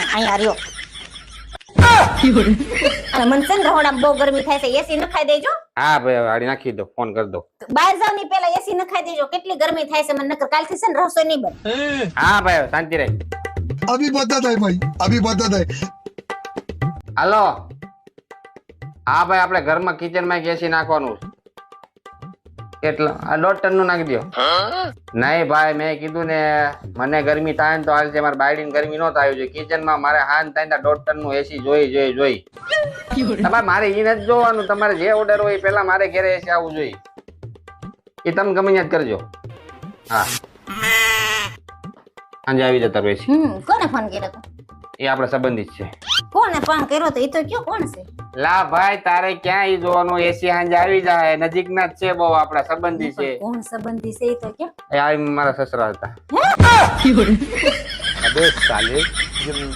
અહીંયા રહ્યો. અને મને છે ને રહોડામાં બહુ ગરમી થાય છે, એસી નખાઈ દેજો. હા ભાઈ વાડી નાખી દો, ફોન કરી દો. બહાર જાવ ની પેલા એસી નખાઈ દેજો, કેટલી ગરમી થાય છે મને, નકર કાલથી છે ને રસોઈ નહીં બને. હા ભાઈ શાંતિ રહે. अभी बताता है भाई, अभी बताता है. હાલો. હા ભાઈ આપણે ઘરમાં કિચનમાં એક એસી નાખવાનું છે. કેટલા? આ 1.5 ટન નું નાખી દો. નહીં ભાઈ મેં કીધું ને મને ગરમી થાય ને તો હાલ છે, મારે બાયડીને ગરમી નો થાય છે. કિચનમાં મારે હાન થાય ને 1.5 ટન નું એસી જોઈ. તમારે મારે ઈ નથી જોવાનું, તમારે જે ઓર્ડર હોય પેલા મારે ઘરે એસી આવવું જોઈએ. એ તમે ગમે ત્યાં જ કરજો. હા સાંજે આવી જતા રહેશે. કોને ફોન કર્યો તો? એ આપણે સંબંધિત છે. કોને ફોન કર્યો તો? એ તો કયો કોણ છે? લા ભાઈ તારે ક્યાં ઈ જોવાનું, એસી સાંજે આવી જાય, નજીક ના જ છે બહુ, આપડા સંબંધી છે. કોણ સંબંધી છે એ તો કયો? એ આ મારા સસરા હતા. અબે સાલે